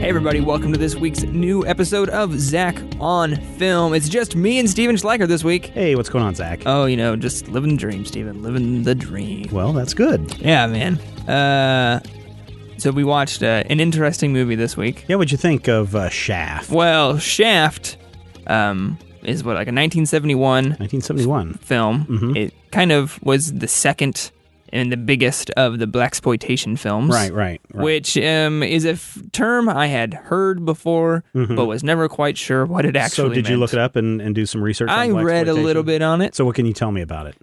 Hey everybody, welcome to this week's new episode of Zach on Film. It's just me and Steven Schleicher this week. Hey, what's going on, Zach? Oh, just living the dream, Steven. Living the dream. Well, that's good. Yeah, man. So we watched an interesting movie this week. Yeah, what'd you think of Shaft? Well, Shaft is like a 1971 film. Mm-hmm. It kind of was the second and the biggest of the blaxploitation films. Right. Which is a term I had heard before, but was never quite sure what it actually meant. So did you look it up and do some research on I read a little bit on it. So what can you tell me about it?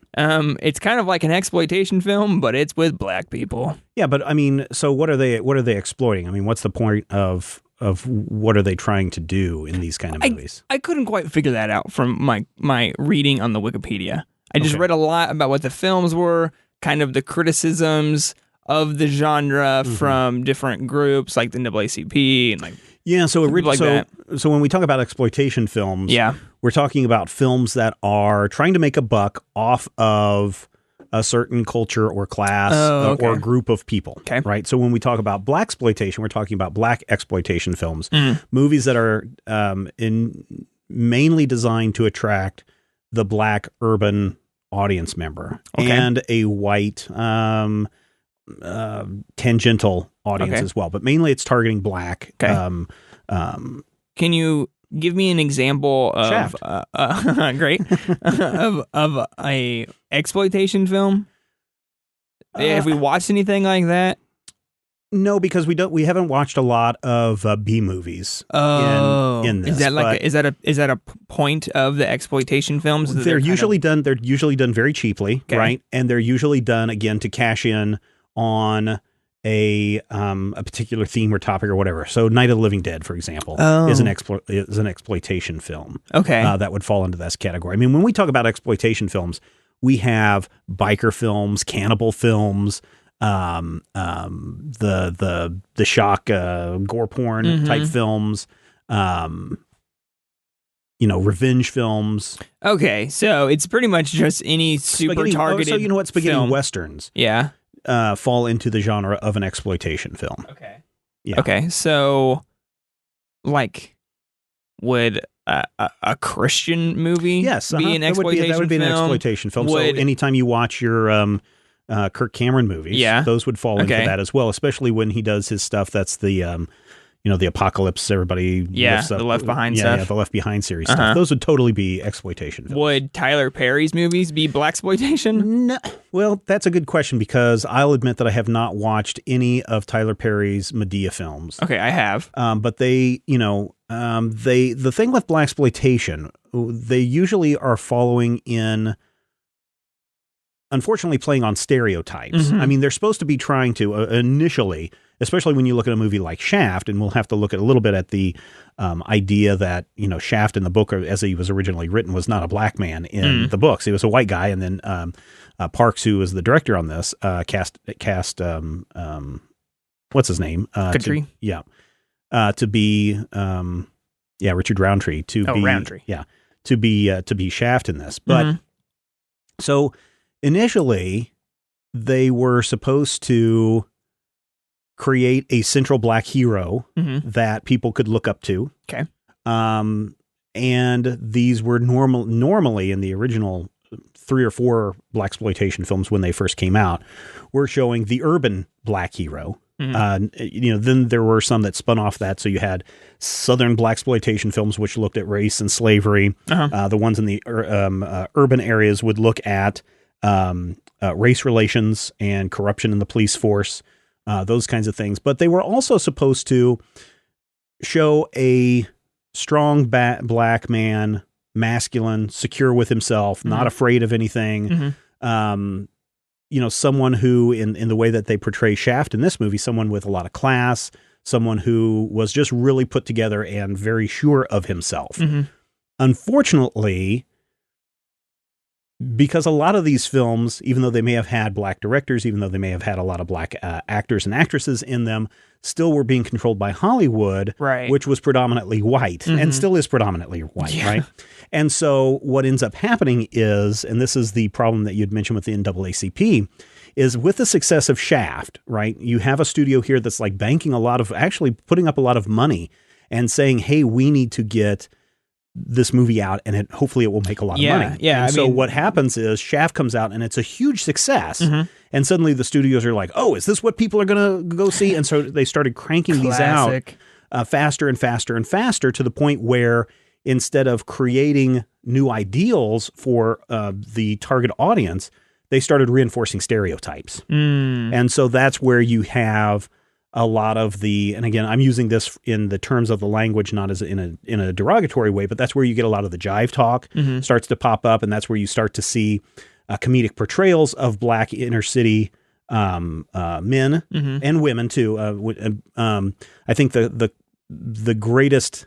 It's kind of like an exploitation film, but it's with black people. Yeah, but I mean, so what are they exploiting? I mean, what's the point of what are they trying to do in these kind of movies? I couldn't quite figure that out from my reading on the Wikipedia. I just read a lot about what the films were, kind of the criticisms of the genre from different groups like the NAACP and like so when we talk about exploitation films, we're talking about films that are trying to make a buck off of a certain culture or class or group of people. Okay. Right. So when we talk about blaxploitation, we're talking about black exploitation films, movies that are mainly designed to attract the black urban audience member and a white tangential audience as well, but mainly it's targeting black. Can you give me an example of Shaft. Great of a exploitation film? Have we watched anything like that? No, because we haven't watched a lot of B movies in this. Is that a point of the exploitation films? They're usually done very cheaply, right? And they're usually done again to cash in on a particular theme or topic or whatever. So Night of the Living Dead, for example, is an exploitation film. That would fall into this category. I mean, when we talk about exploitation films, we have biker films, cannibal films, the shock gore porn type films, revenge films. Okay, so it's pretty much just any super targeted. So you know what, spaghetti film. westerns, fall into the genre of an exploitation film. Okay. Yeah. Okay, so like, would a Christian movie be an exploitation film? That would be an exploitation film. So anytime you watch your Kirk Cameron movies, those would fall into that as well, especially when he does his stuff that's the the apocalypse, everybody lifts up, the Left Behind stuff. The Left Behind series stuff. Those would totally be exploitation films. Would Tyler Perry's movies be blaxploitation? No. Well, that's a good question, because I'll admit that I have not watched any of Tyler Perry's Medea films. Okay, I have. But the thing with blaxploitation, they usually are following in, unfortunately, playing on stereotypes. I mean, they're supposed to be trying to initially, especially when you look at a movie like Shaft, and we'll have to look at a little bit at the idea that, Shaft in the book, as he was originally written, was not a black man in the books. He was a white guy. And then Parks, who was the director on this, cast what's his name? Country? To be, Richard Roundtree. Roundtree. Yeah. To be Shaft in this. But so initially, they were supposed to create a central black hero that people could look up to. Okay. And these were normally in the original 3 or 4 blaxploitation films when they first came out, were showing the urban black hero. Then there were some that spun off that. So you had Southern blaxploitation films, which looked at race and slavery. The ones in the urban areas would look at race relations and corruption in the police force, those kinds of things. But they were also supposed to show a strong black man, masculine, secure with himself, not afraid of anything. Someone who, in the way that they portray Shaft in this movie, someone with a lot of class, someone who was just really put together and very sure of himself. Unfortunately, because a lot of these films, even though they may have had black directors, even though they may have had a lot of black actors and actresses in them, still were being controlled by Hollywood, which was predominantly white and still is predominantly white, right? And so what ends up happening is, and this is the problem that you'd mentioned with the NAACP, is with the success of Shaft, right? You have a studio here that's like banking actually putting up a lot of money and saying, hey, we need to get this movie out, and hopefully it will make a lot of money. Yeah. And so what happens is Shaft comes out and it's a huge success. And suddenly the studios are like, oh, is this what people are going to go see? And so they started cranking these out faster and faster and faster, to the point where instead of creating new ideals for the target audience, they started reinforcing stereotypes. And so that's where you have a lot of and again, I'm using this in the terms of the language, not as in a derogatory way, but that's where you get a lot of the jive talk starts to pop up. And that's where you start to see comedic portrayals of Black inner city men and women too. I think the greatest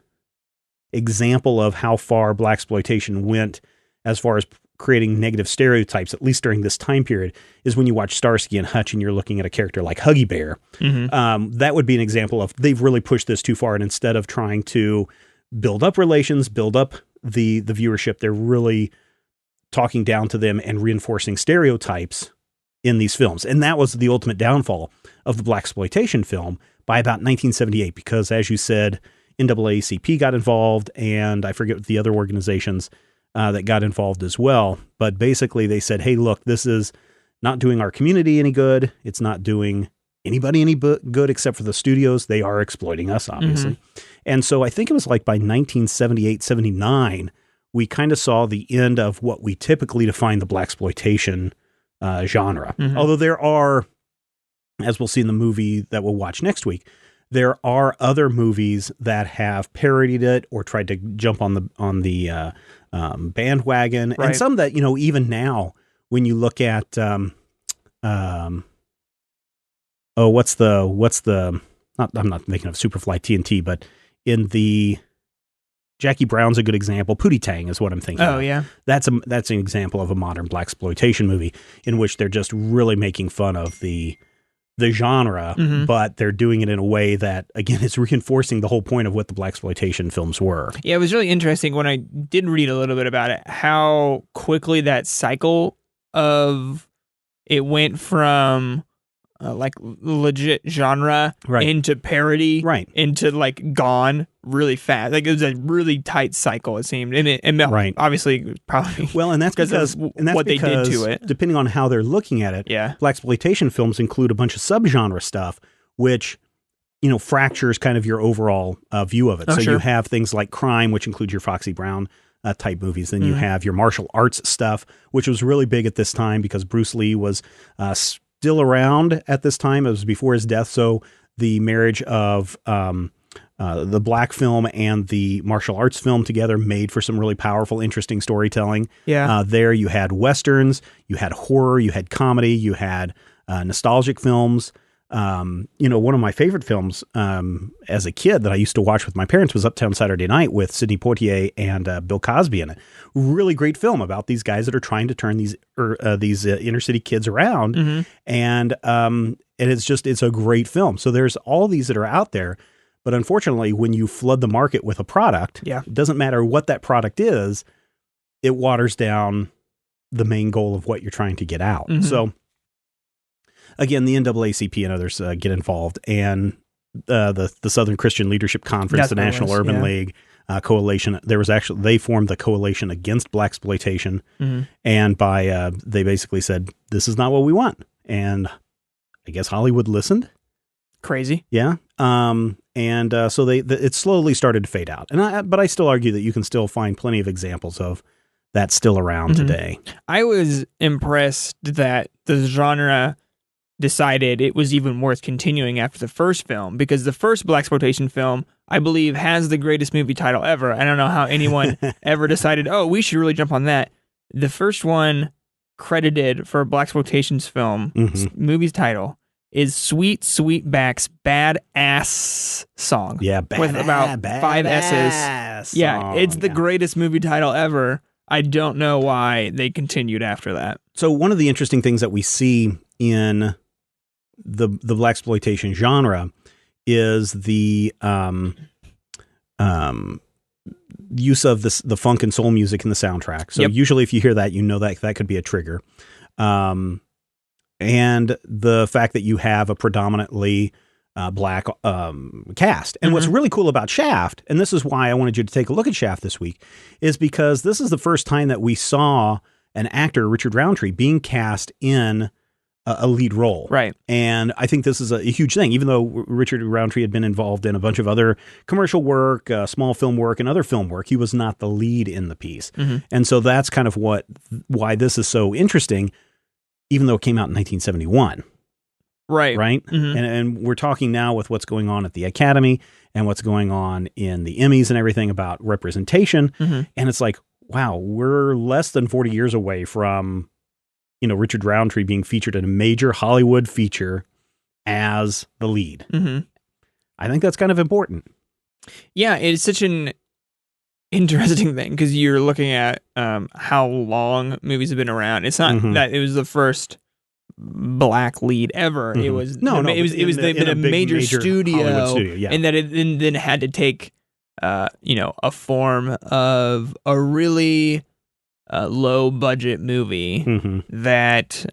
example of how far blaxploitation went as far as creating negative stereotypes, at least during this time period, is when you watch Starsky and Hutch and you're looking at a character like Huggy Bear. That would be an example of they've really pushed this too far. And instead of trying to build up relations, build up the viewership, they're really talking down to them and reinforcing stereotypes in these films. And that was the ultimate downfall of the blaxploitation film by about 1978, because as you said, NAACP got involved, and I forget the other organizations that got involved as well. But basically they said, hey, look, this is not doing our community any good. It's not doing anybody any good except for the studios. They are exploiting us, obviously. And so I think it was like by 1978, 79, we kind of saw the end of what we typically define the blaxploitation genre. Although there are, as we'll see in the movie that we'll watch next week, there are other movies that have parodied it or tried to jump on the bandwagon, and some that, even now when you look at I'm not making of Superfly TNT, but in the Jackie Brown's a good example. Pootie Tang is what I'm thinking. Oh, yeah. That's an example of a modern blaxploitation movie in which they're just really making fun of the genre, but they're doing it in a way that, again, is reinforcing the whole point of what the blaxploitation films were. Yeah, it was really interesting when I did read a little bit about it, how quickly that cycle of it went from like legit genre into parody, into like gone really fast. Like it was a really tight cycle, it seemed, and obviously probably and that's because what they did to it. Depending on how they're looking at it, blaxploitation films include a bunch of subgenre stuff, which fractures kind of your overall view of it. So you have things like crime, which includes your Foxy Brown type movies. Then you have your martial arts stuff, which was really big at this time because Bruce Lee was still around at this time. It was before his death. So the marriage of the black film and the martial arts film together made for some really powerful, interesting storytelling. There you had Westerns, you had horror, you had comedy, you had nostalgic films. One of my favorite films as a kid that I used to watch with my parents was Uptown Saturday Night with Sidney Poitier and Bill Cosby in it. Really great film about these guys that are trying to turn these inner city kids around. And it's a great film. So there's all these that are out there. But unfortunately, when you flood the market with a product, it doesn't matter what that product is, it waters down the main goal of what you're trying to get out. So again, the NAACP and others get involved, and the Southern Christian Leadership Conference, the National Urban League Coalition. They formed the Coalition Against Blaxploitation, and they basically said, this is not what we want. And I guess Hollywood listened. Crazy. Yeah. So it slowly started to fade out. But I still argue that you can still find plenty of examples of that still around today. I was impressed that the genre decided it was even worth continuing after the first film, because the first blaxploitation film, I believe, has the greatest movie title ever. I don't know how anyone ever decided, we should really jump on that. The first one credited for blaxploitation's film movie's title is Sweet Sweetback's Bad Ass Song. Yeah, with about 5 S's. Yeah, it's the greatest movie title ever. I don't know why they continued after that. So one of the interesting things that we see in the blaxploitation genre is the use of the funk and soul music in the soundtrack. So usually if you hear that, that could be a trigger. and the fact that you have a predominantly black cast. And what's really cool about Shaft, and this is why I wanted you to take a look at Shaft this week, is because this is the first time that we saw an actor, Richard Roundtree, being cast in a lead role. Right. And I think this is a huge thing, even though Richard Roundtree had been involved in a bunch of other commercial work, small film work, and other film work. He was not the lead in the piece. And so that's kind of why this is so interesting, even though it came out in 1971. Right. Right. And we're talking now with what's going on at the Academy and what's going on in the Emmys and everything about representation. And it's like, wow, we're less than 40 years away from, Richard Roundtree being featured in a major Hollywood feature as the lead. I think that's kind of important. Yeah, it's such an interesting thing because you're looking at how long movies have been around. It's not that it was the first black lead ever. It was it was a major studio, and that it then had to take a form of a really low budget movie that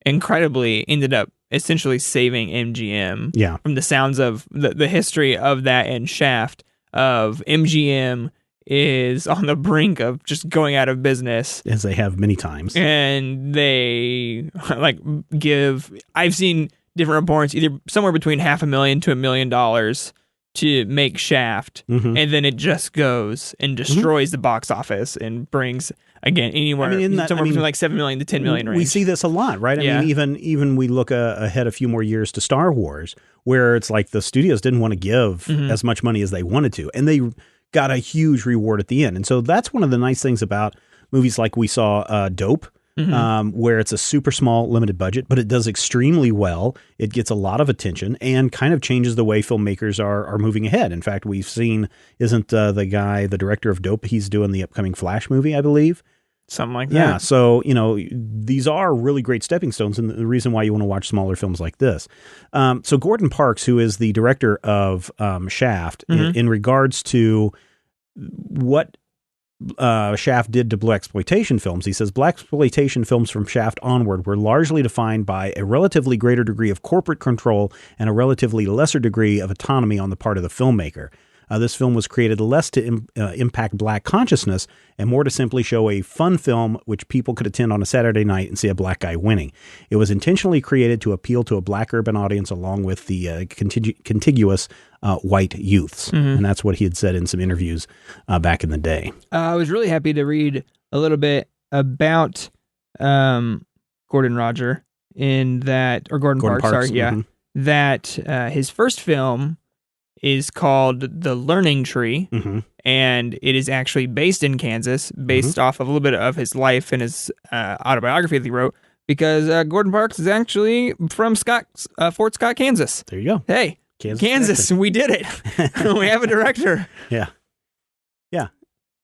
incredibly ended up essentially saving MGM from the sounds of the history of that. And Shaft of MGM is on the brink of just going out of business, as they have many times. And they I've seen different reports, either somewhere between $500,000 to $1 million to make Shaft, and then it just goes and destroys the box office and brings, again, anywhere somewhere between like $7 million to $10 million range. We see this a lot, right? I mean, even we look ahead a few more years to Star Wars, where it's like the studios didn't want to give as much money as they wanted to, and they got a huge reward at the end. And so that's one of the nice things about movies like we saw Dope, where it's a super small, limited budget, but it does extremely well. It gets a lot of attention and kind of changes the way filmmakers are moving ahead. In fact, we've seen, isn't the director of Dope, he's doing the upcoming Flash movie, I believe. Something like that. Yeah, so, these are really great stepping stones, and the reason why you want to watch smaller films like this. So Gordon Parks, who is the director of Shaft, in regards to what Shaft did to blaxploitation films, he says, blaxploitation films from Shaft onward were largely defined by a relatively greater degree of corporate control and a relatively lesser degree of autonomy on the part of the filmmaker. This film was created less to impact black consciousness and more to simply show a fun film which people could attend on a Saturday night and see a black guy winning. It was intentionally created to appeal to a black urban audience along with the contiguous white youths. And that's what he had said in some interviews back in the day. I was really happy to read a little bit about Gordon Parks, that his first film is called The Learning Tree, and it is actually based in Kansas, based off of a little bit of his life and his autobiography that he wrote, because Gordon Parks is actually from Fort Scott, Kansas. There you go. Hey, Kansas, we did it. We have a director. Yeah.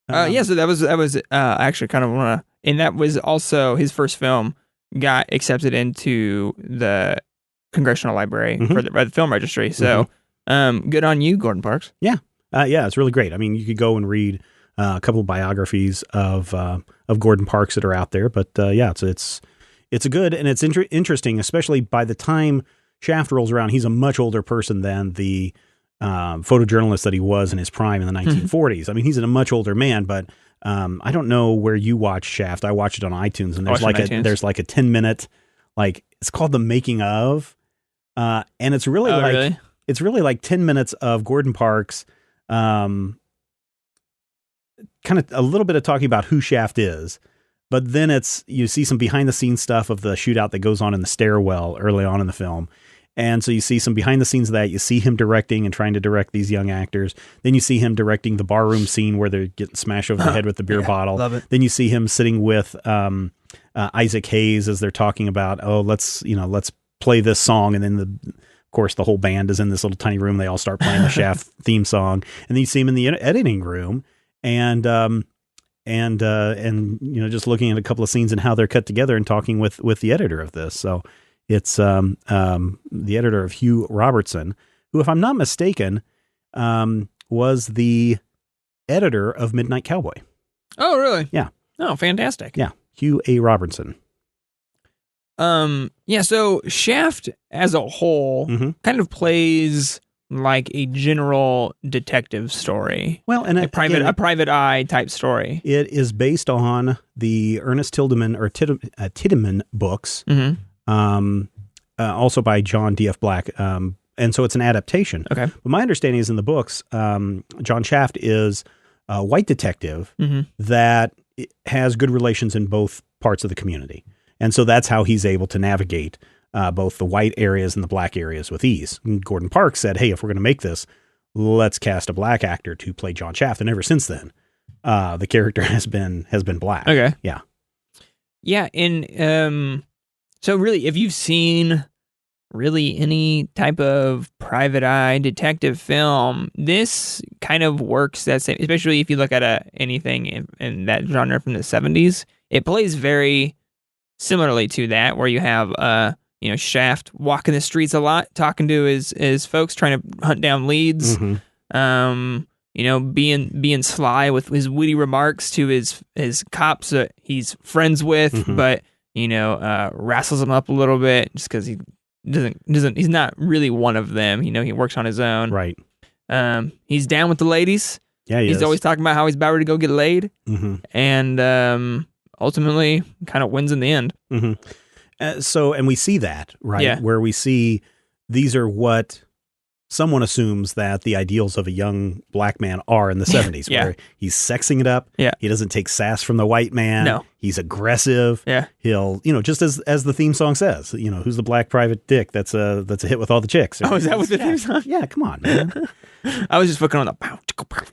So that was actually kind of one of, and that was also his first film got accepted into the Congressional Library by the Film Registry. So good on you, Gordon Parks. Yeah. It's really great. I mean, you could go and read a couple of biographies of Gordon Parks that are out there, but it's a good, and it's interesting, especially by the time Shaft rolls around, he's a much older person than the photojournalist that he was in his prime in the 1940s. I mean, he's a much older man, but I don't know where you watch Shaft. I watched it on iTunes, and there's like a 10-minute, it's called The Making of, and it's really it's really like 10 minutes of Gordon Parks, kind of a little bit of talking about who Shaft is, but then you see some behind the scenes stuff of the shootout that goes on in the stairwell early on in the film. And so you see some behind the scenes of that. You see him directing and trying to direct these young actors. Then you see him directing the barroom scene where they're getting smashed over the head with the beer bottle. Love it. Then you see him sitting with Isaac Hayes as they're talking about, let's play this song. And then of course the whole band is in this little tiny room. They all start playing the Shaft theme song. And then you see him in the editing room and just looking at a couple of scenes and how they're cut together and talking with the editor of this. So it's the editor of Hugh Robertson, who, if I'm not mistaken, was the editor of Midnight Cowboy. Oh, really? Yeah. Oh, fantastic. Yeah. Hugh A. Robertson. Yeah, so Shaft as a whole kind of plays like a general detective story. Well, and a private eye type story. It is based on the Ernest Tiedemann or Tiedemann books, also by John D.F. Black. And so it's an adaptation. Okay. But my understanding is in the books, John Shaft is a white detective that has good relations in both parts of the community. And so that's how he's able to navigate both the white areas and the black areas with ease. And Gordon Parks said, hey, if we're going to make this, let's cast a black actor to play John Shaft. And ever since then, the character has been black. Okay. Yeah. Yeah. And so really, if you've seen really any type of private eye detective film, this kind of works that same, especially if you look at anything in that genre from the 70s. It plays very similarly to that, where you have Shaft walking the streets a lot, talking to his folks, trying to hunt down leads. Being sly with his witty remarks to his cops that he's friends with, but wrestles them up a little bit just because he doesn't he's not really one of them. He works on his own. Right. He's down with the ladies. Yeah, he's always talking about how he's about ready to go get laid, and ultimately kind of wins in the end. And we see that, right? Yeah. Where we see these are what someone assumes that the ideals of a young black man are in the 70s, where he's sexing it up. Yeah. He doesn't take sass from the white man. No. He's aggressive. Yeah. He'll, just as the theme song says, who's the black private dick that's a hit with all the chicks. Oh, is that what the theme song? Yeah, come on, man. I was just looking on the pow.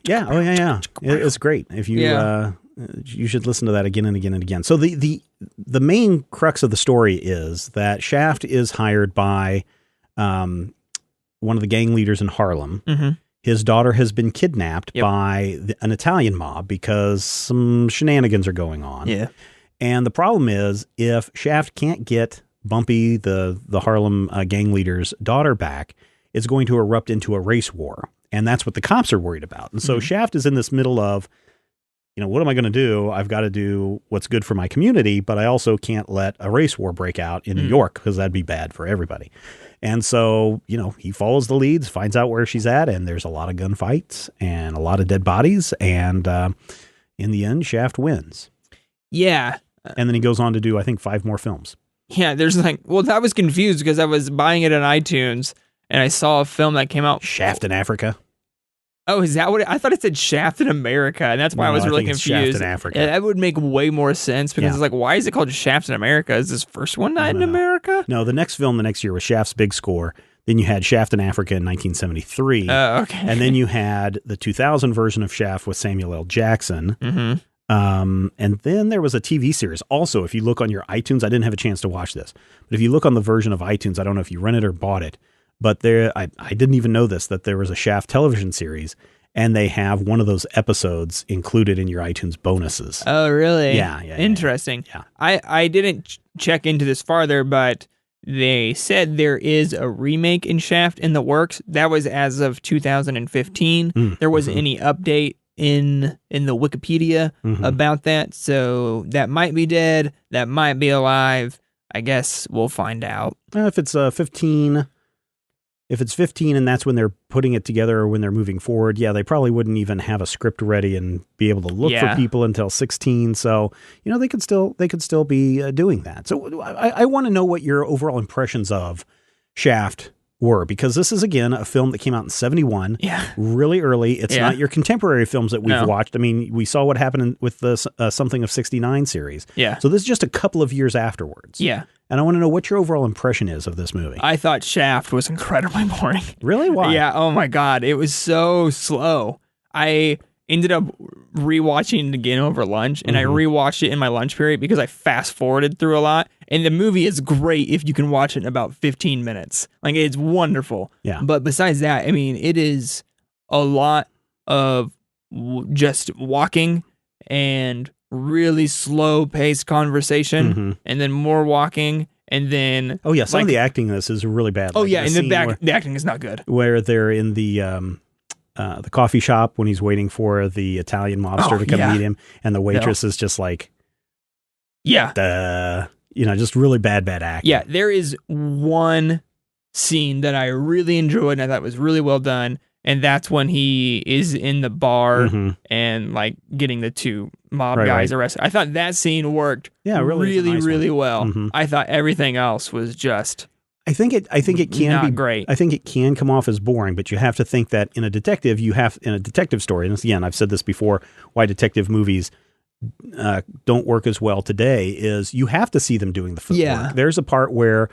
Yeah. Oh, yeah. It's great. If you, you should listen to that again and again and again. So the main crux of the story is that Shaft is hired by one of the gang leaders in Harlem. His daughter has been kidnapped by an Italian mob because some shenanigans are going on. Yeah. And the problem is, if Shaft can't get Bumpy, the Harlem gang leader's daughter, back, it's going to erupt into a race war. And that's what the cops are worried about. And so Shaft is in this middle of, what am I going to do? I've got to do what's good for my community, but I also can't let a race war break out in New York because that'd be bad for everybody. And so, he follows the leads, finds out where she's at, and there's a lot of gunfights and a lot of dead bodies. And in the end, Shaft wins. Yeah. And then he goes on to do, I think, 5 more films. Yeah, there's I was confused because I was buying it on iTunes and I saw a film that came out. Shaft in Africa. Oh, is that what I thought it said Shaft in America, and that's why I was really confused. Shaft in Africa. Yeah, that would make way more sense because it's why is it called Shaft in America? Is this first one not in America? No, the next film the next year was Shaft's Big Score. Then you had Shaft in Africa in 1973. Okay. And then you had the 2000 version of Shaft with Samuel L. Jackson. And then there was a TV series. Also, if you look on your iTunes, I didn't have a chance to watch this, but if you look on the version of iTunes, I don't know if you rented or bought it, but I didn't even know this, that there was a Shaft television series, and they have one of those episodes included in your iTunes bonuses. Oh, really? Yeah. Interesting. Yeah. I didn't check into this farther, but they said there is a remake in Shaft in the works. That was as of 2015. There wasn't any update in the Wikipedia about that, so that might be dead. That might be alive. I guess we'll find out. If it's 15... If it's 15 and that's when they're putting it together or when they're moving forward, they probably wouldn't even have a script ready and be able to look for people until 16. So, they could still be doing that. So I want to know what your overall impressions of Shaft were, because this is, again, a film that came out in 71, really early. It's not your contemporary films that we've watched. I mean, we saw what happened with the Something of 69 series. Yeah. So this is just a couple of years afterwards. Yeah. And I want to know what your overall impression is of this movie. I thought Shaft was incredibly boring. Really? Why? Yeah. Oh my God. It was so slow. I ended up rewatching it again over lunch, and I rewatched it in my lunch period because I fast forwarded through a lot. And the movie is great if you can watch it in about 15 minutes. Like, it's wonderful. Yeah. But besides that, I mean, it is a lot of just walking and really slow paced conversation, and then more walking, and then some of the acting in this is really bad. Oh, and the acting is not good. Where they're in the coffee shop when he's waiting for the Italian mobster to come meet him, and the waitress is just like, yeah, duh. just really bad acting. Yeah, there is one scene that I really enjoyed and I thought was really well done, and that's when he is in the bar and like getting the two mob guys arrested. I thought that scene worked really well. I thought everything else was just I think it can not be great. I think it can come off as boring, but you have to think that in a detective story, and again, I've said this before, why detective movies don't work as well today is you have to see them doing the footwork. There's a part where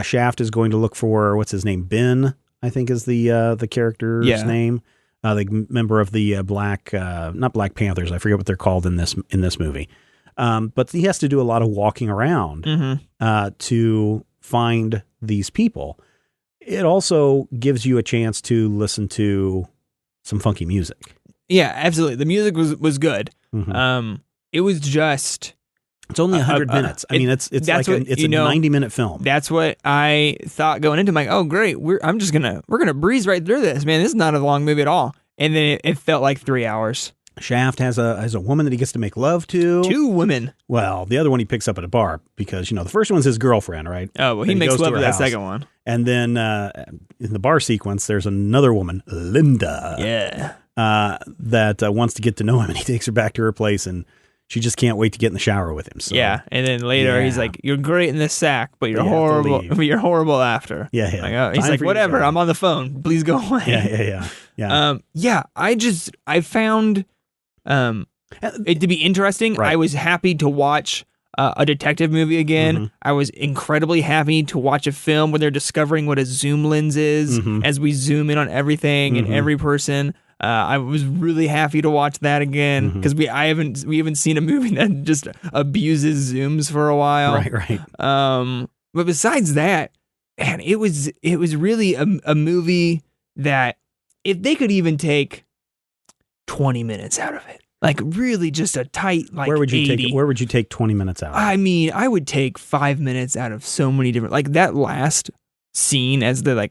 Shaft is going to look for what's his name, Ben, I think is the character's name, the member of the not Black Panthers. I forget what they're called in this movie, but he has to do a lot of walking around to find these people. It also gives you a chance to listen to some funky music. Yeah, absolutely. The music was good. It was just. It's only 100 minutes. I mean, it's like a 90-minute film. That's what I thought going into. I'm like, oh great, we're gonna breeze right through this, man. This is not a long movie at all. And then it felt like 3 hours. Shaft has a woman that he gets to make love to. 2 women. Well, the other one he picks up at a bar because the first one's his girlfriend, right? Oh, well, he makes love to that second one. And then in the bar sequence, there's another woman, Linda. Yeah. That wants to get to know him, and he takes her back to her place, and she just can't wait to get in the shower with him. So, yeah, and then later he's like, "You're great in this sack, but you're horrible. You're horrible after." Yeah. Like, oh, he's like, "Whatever, I'm on the phone. Please go away." Yeah. I found it to be interesting. Right. I was happy to watch a detective movie again. I was incredibly happy to watch a film where they're discovering what a zoom lens is as we zoom in on everything and every person. I was really happy to watch that again because we haven't seen a movie that just abuses zooms for a while. Right. But besides that, man, it was really a movie that if they could even take 20 minutes out of it, like really just a tight where would you take 20 minutes out? I mean, I would take 5 minutes out of so many different, like that last scene as they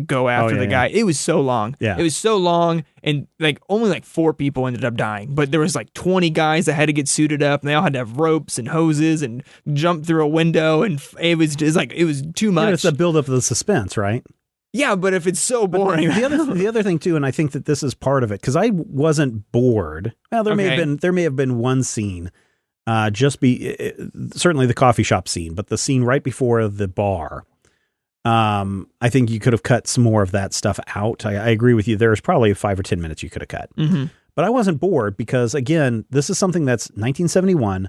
go after the guy. It was so long. Yeah. It was so long, and only 4 people ended up dying, but there was 20 guys that had to get suited up, and they all had to have ropes and hoses and jump through a window, and it was just it was too much. It's a build up of the suspense, right? Yeah, but if it's so boring. The other thing too, and I think that this is part of it, because I wasn't bored. Well, there may have been one scene, certainly the coffee shop scene, but the scene right before the bar. I think you could have cut some more of that stuff out. I agree with you. There's probably 5 or 10 minutes you could have cut. But I wasn't bored because, again, this is something that's 1971,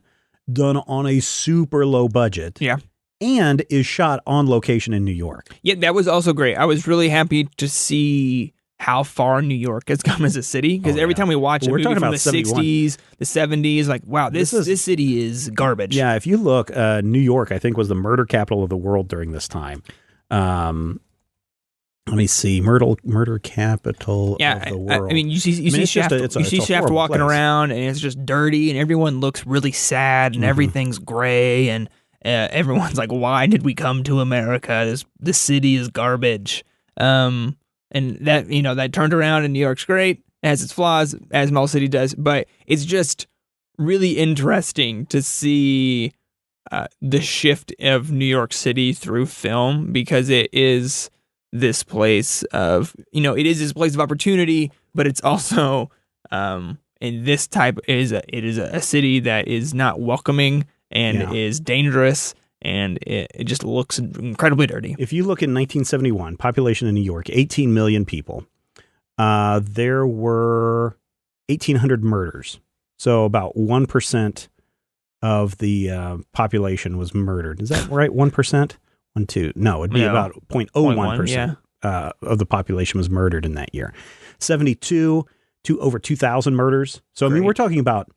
done on a super low budget. Yeah. And is shot on location in New York. Yeah, that was also great. I was really happy to see how far New York has come as a city, because every time we watch a movie from the 60s, the 70s, wow, this city is garbage. Yeah, if you look, New York, I think, was the murder capital of the world during this time. Let me see, murder capital of the world. I mean, you see Shaft walking around, and it's just dirty, and everyone looks really sad, and everything's gray, and everyone's like, "Why did we come to America? This city is garbage." And that that turned around, and New York's great. It has its flaws, as Mall City does, but it's just really interesting to see the shift of New York City through film, because it is this place of opportunity, but it's also in this type it is a city that is not welcoming and is dangerous, and it just looks incredibly dirty. If you look in 1971, population in New York, 18 million people, there were 1,800 murders, so about 1% of the population was murdered. Is that right? 1%? 1-2? No, it'd be about 0.01% of the population was murdered in that year. 72 to over 2,000 murders. So, I mean, we're talking about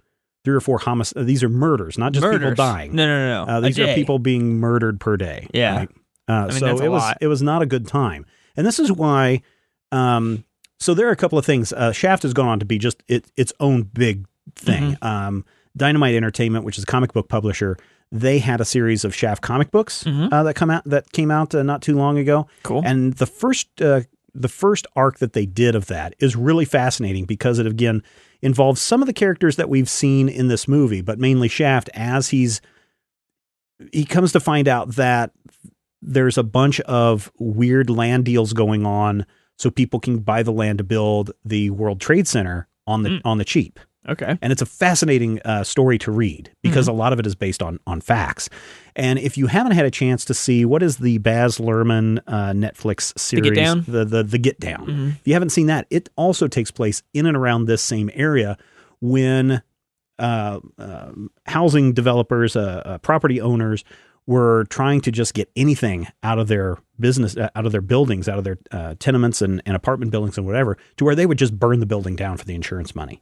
3 or 4 homicides. These are murders, not just people dying. No. These are people being murdered per day. Yeah. Right? So it was not a good time. And this is why, so there are a couple of things. Shaft has gone on to be just its own big thing. Dynamite Entertainment, which is a comic book publisher, they had a series of Shaft comic books that came out not too long ago. Cool. And the first arc that they did of that is really fascinating, because it again involves some of the characters that we've seen in this movie, but mainly Shaft as he's he comes to find out that there's a bunch of weird land deals going on so people can buy the land to build the World Trade Center on the cheap. Okay. And it's a fascinating story to read because a lot of it is based on facts. And if you haven't had a chance to see, what is the Baz Luhrmann Netflix series? The Get Down? The Get Down. If you haven't seen that, it also takes place in and around this same area when housing developers, property owners were trying to just get anything out of their business, out of their buildings, out of their tenements and apartment buildings and whatever, to where they would just burn the building down for the insurance money.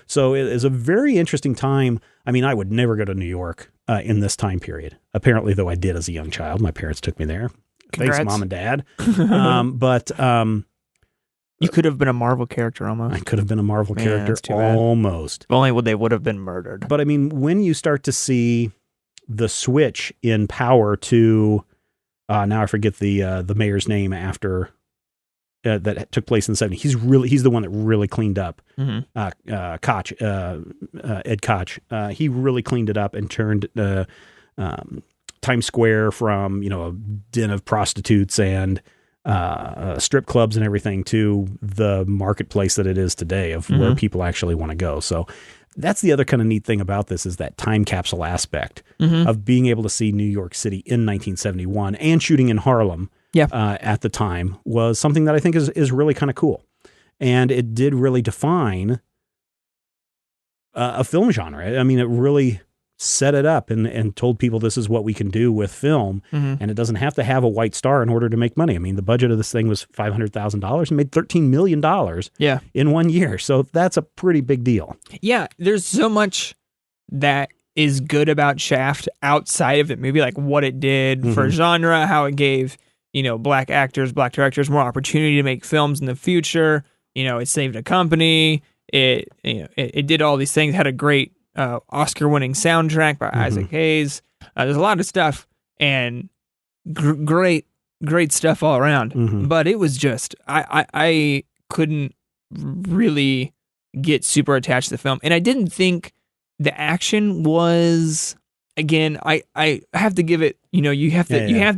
So it is a very interesting time. I mean, I would never go to New York in this time period. Apparently, though, I did as a young child. My parents took me there. Congrats. Thanks, Mom and Dad. You could have been a Marvel character almost. I could have been a Marvel character that's too bad. almost. If only they would have been murdered. But I mean, when you start to see the switch in power to now I forget the mayor's name after that took place in the 70s. He's the one that really cleaned up Koch, Ed Koch. He really cleaned it up and turned Times Square from, a den of prostitutes and strip clubs and everything to the marketplace that it is today of where people actually want to go. So that's the other kind of neat thing about this is that time capsule aspect of being able to see New York City in 1971 and shooting in Harlem at the time was something that I think is really kind of cool. And it did really define a film genre. I mean, it really set it up and told people this is what we can do with film. And it doesn't have to have a white star in order to make money. I mean, the budget of this thing was $500,000 and made $13 million in 1 year. So that's a pretty big deal. Yeah, there's so much that is good about Shaft outside of the movie, like what it did for genre, how it gave, black actors, black directors more opportunity to make films in the future. It saved a company. It did all these things, had a great Oscar-winning soundtrack by Isaac Hayes. There's a lot of stuff and great stuff all around. But it was just I couldn't really get super attached to the film, and I didn't think the action was. Again, I have to give it. You have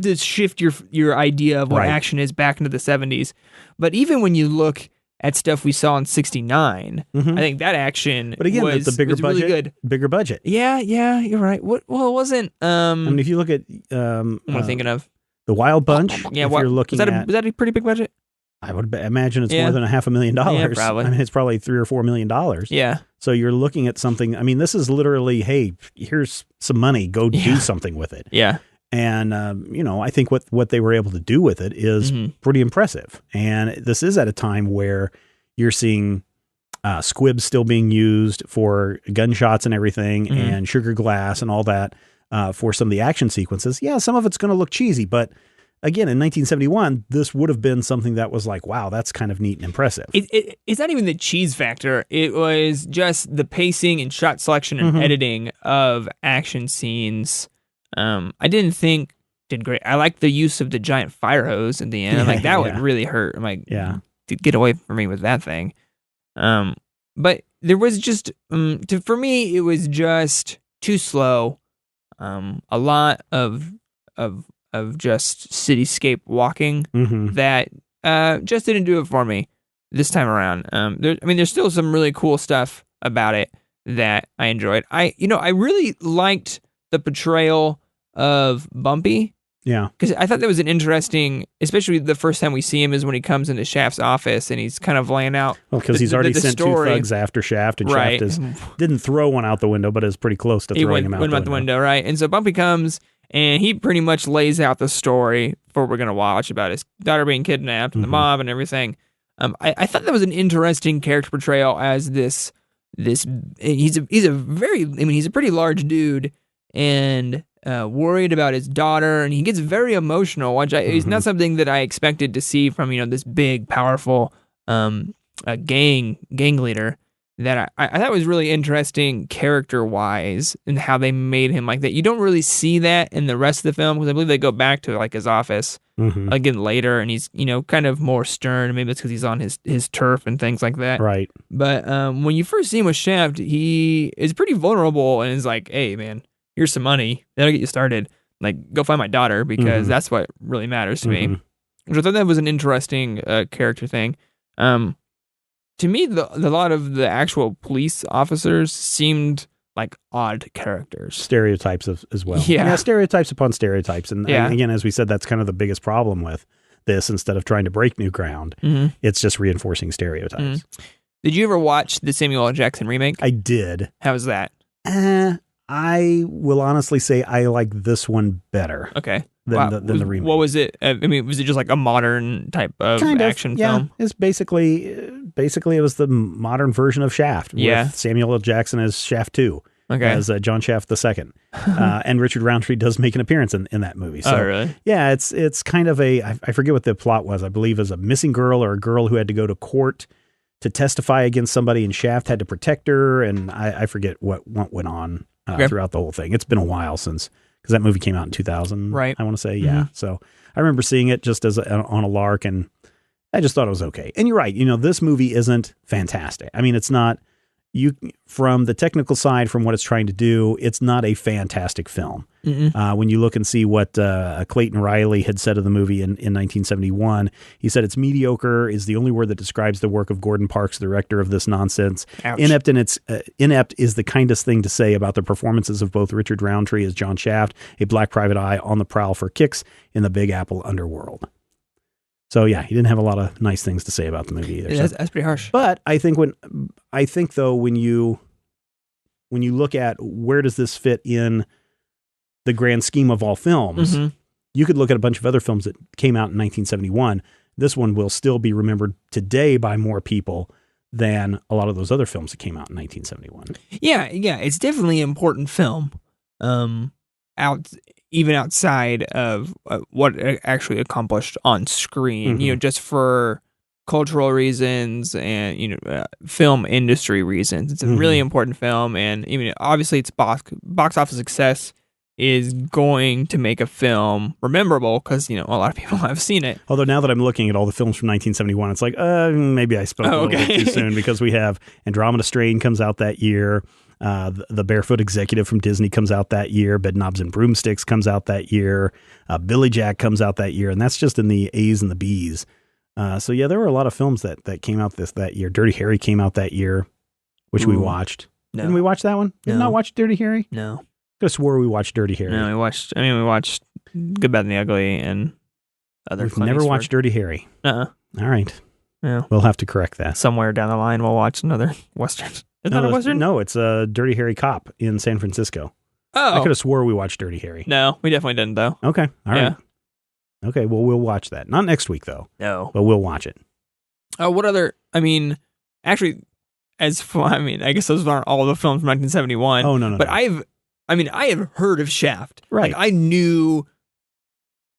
to shift your idea of what action is back into the 70s. But even when you look at stuff we saw in '69, I think that action, but again, was, the bigger was budget, really good. Bigger budget. Yeah, you're right. Well, it wasn't. I mean, if you look at, what am I thinking of? The Wild Bunch. Yeah, if you're looking was that a pretty big budget? I would imagine it's more than $500,000. Yeah, probably. I mean, it's probably $3 or $4 million. Yeah. So you're looking at something. I mean, this is literally, hey, here's some money. Go do something with it. Yeah. And I think what they were able to do with it is pretty impressive. And this is at a time where you're seeing squibs still being used for gunshots and everything, and sugar glass and all that for some of the action sequences. Yeah, some of it's going to look cheesy, but again, in 1971, this would have been something that was like, wow, that's kind of neat and impressive. It's not even the cheese factor. It was just the pacing and shot selection and editing of action scenes. I didn't think did great. I like the use of the giant fire hose in the end. I'm like, that would really hurt. I'm like, get away from me with that thing. But there was just, for me, it was just too slow. A lot of just cityscape walking that just didn't do it for me this time around. There's still some really cool stuff about it that I enjoyed. I really liked the portrayal of Bumpy. Yeah. Because I thought that was an interesting, especially the first time we see him is when he comes into Shaft's office and he's kind of laying out. Well, because he's already sent two thugs after Shaft, and Shaft didn't throw one out the window, but is pretty close to throwing him out the window. Right? And so Bumpy comes and he pretty much lays out the story for what we're going to watch about his daughter being kidnapped and the mob and everything. I thought that was an interesting character portrayal as this he's a pretty large dude and worried about his daughter, and he gets very emotional, which is not something that I expected to see from this big, powerful gang leader. That I thought was really interesting character-wise, and how they made him like that. You don't really see that in the rest of the film, because I believe they go back to like his office again later, and he's kind of more stern. Maybe it's because he's on his turf and things like that. Right. But when you first see him with Shaft, he is pretty vulnerable and is like, "Hey, man, here's some money that'll get you started." like, go find my daughter, because that's what really matters to me. Which I thought that was an interesting character thing. To me, a lot of the actual police officers seemed like odd characters. Stereotypes as well. Yeah, stereotypes upon stereotypes. And again, as we said, that's kind of the biggest problem with this. Instead of trying to break new ground, it's just reinforcing stereotypes. Did you ever watch the Samuel L. Jackson remake? I did. How was that? I will honestly say I like this one better. Okay. Than the remake. What was it? I mean, was it just like a modern type of action film? It's basically it was the modern version of Shaft with Samuel L. Jackson as Shaft 2. Okay. As John Shaft II. And Richard Roundtree does make an appearance in that movie. So, really? Yeah, it's kind of I forget what the plot was. I believe it was a missing girl or a girl who had to go to court to testify against somebody, and Shaft had to protect her, and I forget what went on throughout the whole thing. It's been a while since, because that movie came out in 2000, right? I want to say, yeah. So I remember seeing it just on a lark, and I just thought it was okay. And you're right, this movie isn't fantastic. I mean, it's not, from the technical side, from what it's trying to do, it's not a fantastic film. When you look and see what Clayton Riley had said of the movie in 1971, he said it's mediocre is the only word that describes the work of Gordon Parks, the director of this nonsense. Ouch. Inept is the kindest thing to say about the performances of both Richard Roundtree as John Shaft, a black private eye on the prowl for kicks in the Big Apple underworld. So yeah, he didn't have a lot of nice things to say about the movie either. Yeah, that's pretty harsh. But I think when you look at where does this fit in the grand scheme of all films, you could look at a bunch of other films that came out in 1971. This one will still be remembered today by more people than a lot of those other films that came out in 1971. Yeah, it's definitely an important film. Even outside of what it actually accomplished on screen, just for cultural reasons and, film industry reasons. It's a really important film. And even obviously its box office success is going to make a film rememberable because, a lot of people have seen it. Although now that I'm looking at all the films from 1971, it's like, maybe I spoke a little bit too soon, because we have Andromeda Strain comes out that year. The Barefoot Executive from Disney comes out that year. Bedknobs and Broomsticks comes out that year. Billy Jack comes out that year. And that's just in the A's and the B's. So yeah, there were a lot of films that came out that year. Dirty Harry came out that year, which we watched. No. Didn't we watch that one? Did we not watch Dirty Harry? No. I swore we watched Dirty Harry. No, we watched Good, Bad, and the Ugly and other. We've never watched Dirty Harry. All right. Yeah. We'll have to correct that. Somewhere down the line, we'll watch another Western. Is that a Western? No, it's a Dirty Harry Cop in San Francisco. Oh. I could have swore we watched Dirty Harry. No, we definitely didn't, though. Okay. All right. Okay, well, we'll watch that. Not next week, though. No. But we'll watch it. What other... actually, I guess those aren't all the films from 1971. Oh, no. But I have heard of Shaft. Right. Like, I knew...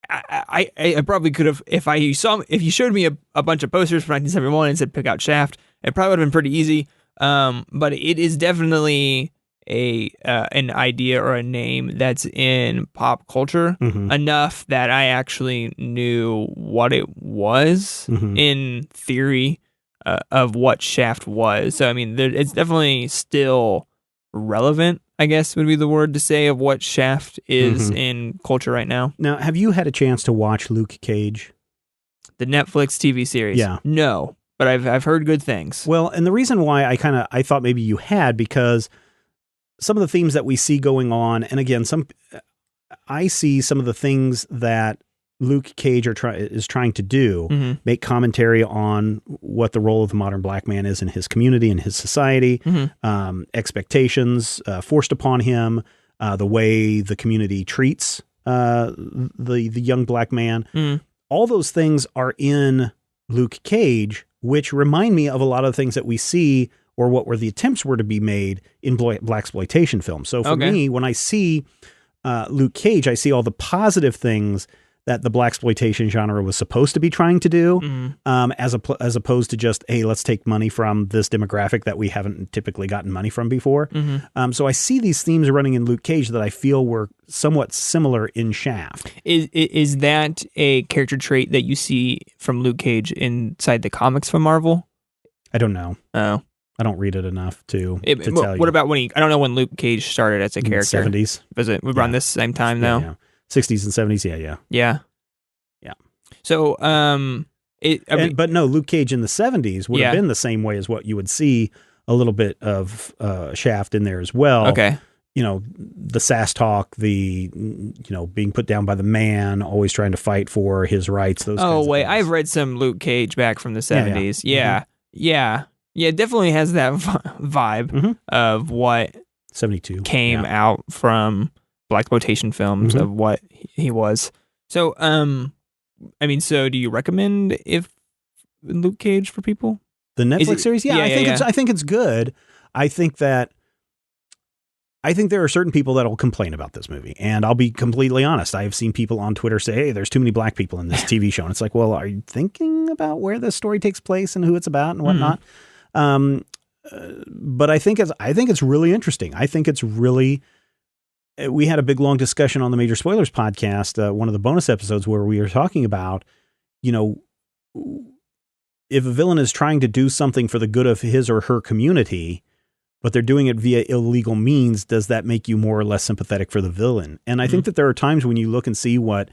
I probably could have... If you showed me a bunch of posters from 1971 and said, pick out Shaft, it probably would have been pretty easy. But it is definitely an idea or a name that's in pop culture enough that I actually knew what it was in theory of what Shaft was. So it's definitely still relevant, I guess would be the word to say, of what Shaft is in culture right now. Now, have you had a chance to watch Luke Cage? The Netflix TV series? Yeah. No. But I've heard good things. Well, and the reason why I thought maybe you had, because some of the themes that we see going on, and again, I see some of the things that Luke Cage is trying to do, make commentary on what the role of the modern black man is in his community and his society, expectations forced upon him, the way the community treats the young black man. All those things are in Luke Cage, which remind me of a lot of things that we see, or what were the attempts were to be made in blaxploitation films. So for me, when I see Luke Cage, I see all the positive things that the blaxploitation genre was supposed to be trying to do, as opposed to just, hey, let's take money from this demographic that we haven't typically gotten money from before. So I see these themes running in Luke Cage that I feel were somewhat similar in Shaft. Is that a character trait that you see from Luke Cage inside the comics from Marvel? I don't know. Oh. I don't read it enough to tell you. What about I don't know when Luke Cage started as a character. 70s. Was it around this same time, though? Yeah. 60s and 70s. Yeah. Yeah. So, but no, Luke Cage in the 70s would have been the same way as what you would see a little bit of Shaft in there as well. Okay. The sass talk, being put down by the man, always trying to fight for his rights. Those. Oh, wait, things. I've read some Luke Cage back from the 70s. Yeah. It definitely has that vibe of what 72 came out from blaxploitation films of what he was. So, so do you recommend Luke Cage for people? The Netflix series? Yeah, I think it's good. I think there are certain people that will complain about this movie, and I'll be completely honest. I have seen people on Twitter say, "Hey, there's too many black people in this TV show," and it's like, well, are you thinking about where this story takes place and who it's about and whatnot? But I think it's really interesting. I think it's really. We had a big long discussion on the Major Spoilers podcast, one of the bonus episodes where we were talking about, if a villain is trying to do something for the good of his or her community, but they're doing it via illegal means, does that make you more or less sympathetic for the villain? And I think that there are times when you look and see what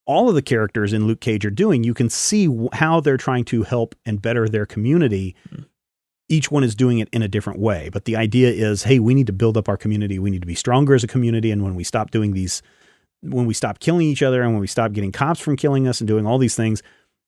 all of the characters in Luke Cage are doing, you can see how they're trying to help and better their community. Each one is doing it in a different way. But the idea is, hey, we need to build up our community. We need to be stronger as a community. And when we stop doing when we stop killing each other and when we stop getting cops from killing us and doing all these things,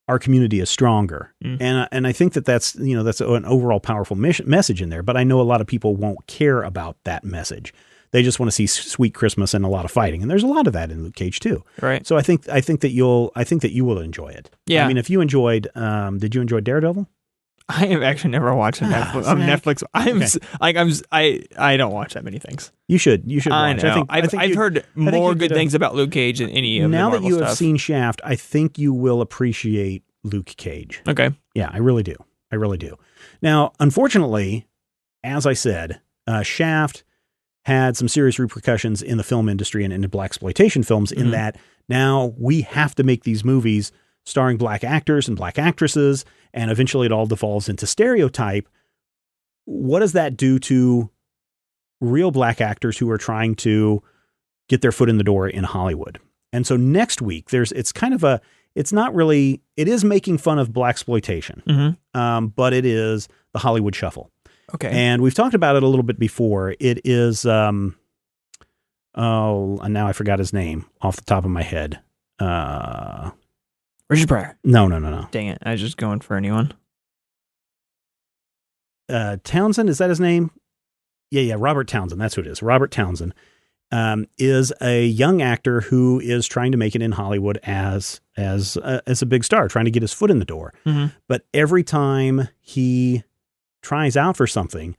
our community is stronger. And I think that's an overall powerful message in there. But I know a lot of people won't care about that message. They just want to see sweet Christmas and a lot of fighting. And there's a lot of that in Luke Cage too. Right. So I think that you will enjoy it. Yeah. I mean, if you enjoyed, did you enjoy Daredevil? I have actually never watched Netflix. I don't watch that many things. You should watch. I know. I've heard more good things about Luke Cage than any of the Marvel stuff. Now that you have seen Shaft, I think you will appreciate Luke Cage. Okay. Yeah, I really do. Now, unfortunately, as I said, Shaft had some serious repercussions in the film industry and in the blaxploitation films in that now we have to make these movies starring black actors and black actresses, and eventually it all devolves into stereotype. What does that do to real black actors who are trying to get their foot in the door in Hollywood? And so next week, it is making fun of blaxploitation, but it is the Hollywood Shuffle. Okay. And we've talked about it a little bit before. It is, and now I forgot his name off the top of my head. Richard Pryor. No. Dang it. I was just going for anyone. Townsend, is that his name? Yeah. Robert Townsend. That's who it is. Robert Townsend is a young actor who is trying to make it in Hollywood as a big star, trying to get his foot in the door. But every time he tries out for something,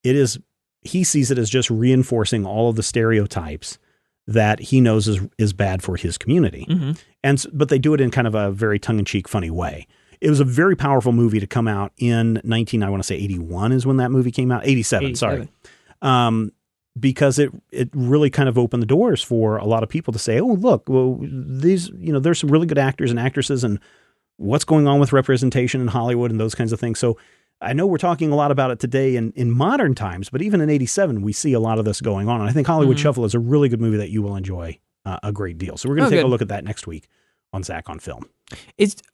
he sees it as just reinforcing all of the stereotypes that he knows is bad for his community. But they do it in kind of a very tongue-in-cheek, funny way. It was a very powerful movie to come out in 81 is when that movie came out. 87. Sorry. Because it really kind of opened the doors for a lot of people to say, oh, look, well, there's some really good actors and actresses, and what's going on with representation in Hollywood and those kinds of things. So I know we're talking a lot about it today in modern times, but even in 87, we see a lot of this going on. And I think Hollywood Shuffle is a really good movie that you will enjoy a great deal. So we're going to take a look at that next week on Zach on Film.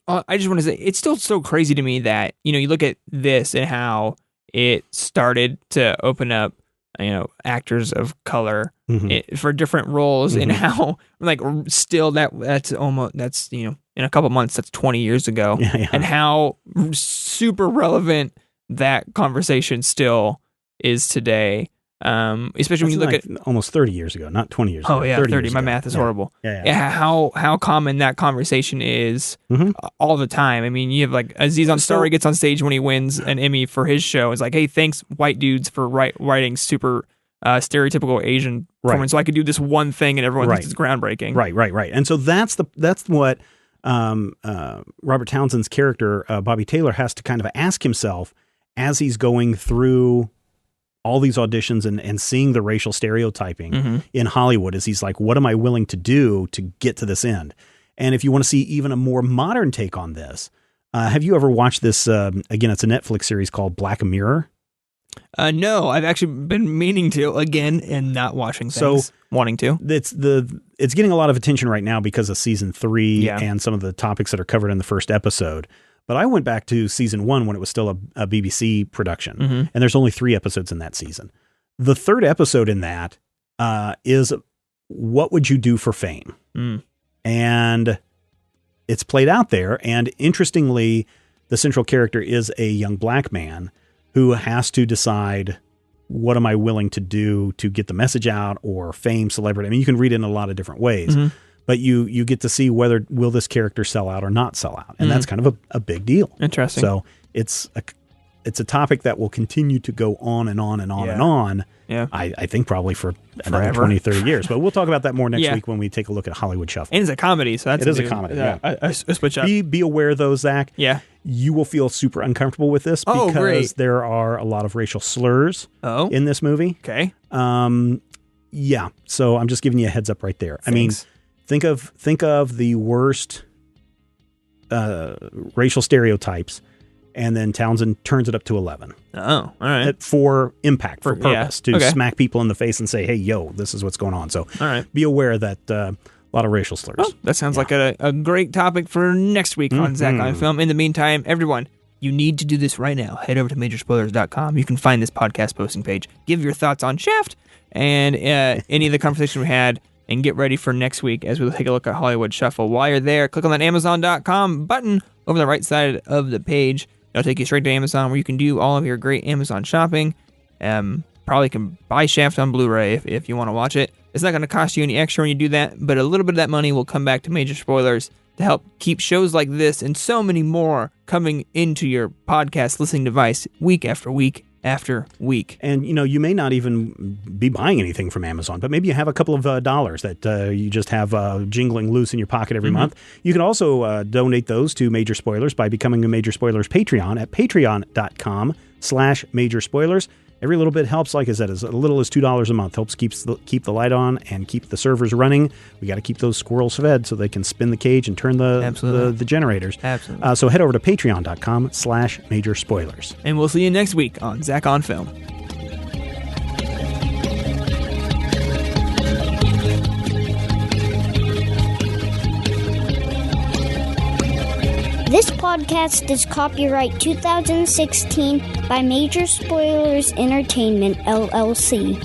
I just want to say, it's still so crazy to me that, you look at this and how it started to open up, actors of color for different roles and how still that's in a couple months, that's 20 years ago, and how super relevant that conversation still is today. Especially when you look at almost 30 years ago, not 20 years ago. Oh yeah, 30. My math is horrible. Yeah. How common that conversation is all the time. I mean, you have Aziz Ansari gets on stage when he wins an Emmy for his show. It's like, hey, thanks white dudes for writing super stereotypical Asian performance, so I could do this one thing and everyone thinks it's groundbreaking. Right. And so that's what Robert Townsend's character, Bobby Taylor, has to kind of ask himself as he's going through all these auditions and seeing the racial stereotyping in Hollywood. Is he's like, what am I willing to do to get to this end? And if you want to see even a more modern take on this, have you ever watched this? Again, it's a Netflix series called Black Mirror. No, I've actually been meaning to again and not watching things. So wanting to. It's getting a lot of attention right now because of season 3 Yeah. and some of the topics that are covered in the first episode. But I went back to season 1 when it was still a BBC production, and there's only 3 episodes in that season. The third episode in that is what would you do for fame? And it's played out there. And interestingly, the central character is a young black man who has to decide, what am I willing to do to get the message out, or fame, celebrity? I mean, you can read it in a lot of different ways, but you get to see whether will this character sell out or not sell out. And that's kind of a big deal. Interesting. So it's a topic that will continue to go on and on and on and on. Yeah. I think probably for another Forever. 20, 30 years. But we'll talk about that more next Yeah. week when we take a look at Hollywood Shuffle. And it's a comedy, so that's It is a comedy, yeah. A switch up. Be aware, though, Zach. Yeah. You will feel super uncomfortable with this Oh, because great. there are a lot of racial slurs Oh. in this movie. Okay. Yeah. So I'm just giving you a heads up right there. Thanks. I mean, think of the worst racial stereotypes, and then Townsend turns it up to 11 Oh, all right. for impact, for purpose, to okay. smack people in the face and say, hey, yo, this is what's going on. So All right. be aware that a lot of racial slurs. Well, that sounds like a great topic for next week on Zach on Film. In the meantime, everyone, you need to do this right now. Head over to majorspoilers.com. You can find this podcast posting page. Give your thoughts on Shaft and any of the conversation we had, and get ready for next week as we take a look at Hollywood Shuffle. While you're there, click on that Amazon.com button over the right side of the page. It'll take you straight to Amazon, where you can do all of your great Amazon shopping. Probably can buy Shaft on Blu-ray if you want to watch it. It's not going to cost you any extra when you do that, but a little bit of that money will come back to Major Spoilers to help keep shows like this and so many more coming into your podcast listening device week after week after week. And, you may not even be buying anything from Amazon, but maybe you have a couple of dollars that you just have jingling loose in your pocket every month. You can also donate those to Major Spoilers by becoming a Major Spoilers Patreon at patreon.com/Major Spoilers. Every little bit helps. Like I said, as little as $2 a month helps keep the light on and keep the servers running. We got to keep those squirrels fed so they can spin the cage and turn the generators. Absolutely. So head over to patreon.com/Major Spoilers. And we'll see you next week on Zach on Film. This podcast is copyright 2016 by Major Spoilers Entertainment, LLC.